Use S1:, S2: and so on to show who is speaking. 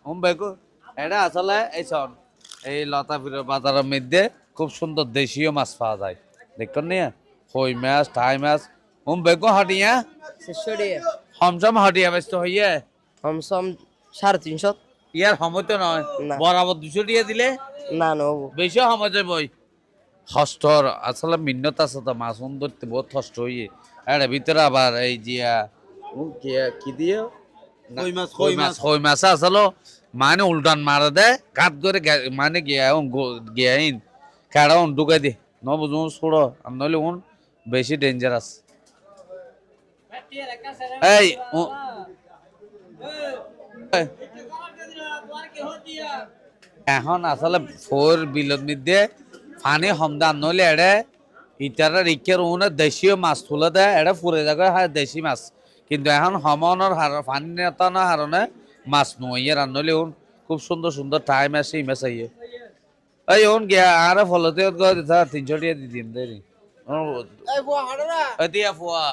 S1: বেকু এটা আসলে এই শোন এই লতাফিরের বাজারের মধ্যে খুব সুন্দর দেশীয় মাছ পাওয়া যায় দেখুন নিয়ে কই মাছ থাই মাছ বেকু হাটিয়া
S2: 600
S1: হমসম হাটিয়া ব্যস্ত হইয়ে
S2: হমসম 350
S1: ইয়ার সময় তো নয়
S2: না।
S1: বরাবর 200 টাকা দিলে
S2: না নবো
S1: বেশি সময় যায় বই হস্তর আসলে মিন্নত আছে তো মাছ ধরতে বহুত কষ্ট হইয়ে এর ভিতরে আবার এই জিয়া কি দিয়ে কই মাছ আসলে মানে উল্টান মারা দেয় কাত করে মানে গিয়াইন কাড়া ঢুকাই দে ন বুঝুন ছোড়ো আর নইলে বেশি ডেঞ্জারাস এই এখন আসলে ফোর বিলত মধ্যে পানি হমদান নইলে এড়ে ইটারা রিকের উনে দেশীয় মাছ তুলে দেয় এটা ফুরে যাবে হ্যাঁ দেশি মাছ কিন্তু এখন হমনের হার পানি নেতানোর হারণে মাছ নইয়ে রান্নলে খুব সুন্দর সুন্দর টাইম আছে ইমেজ আইয়ে এই গিয়া আর ফলতে 300 টাকা দিয়ে দিন দেরি দিয়া ফুয়া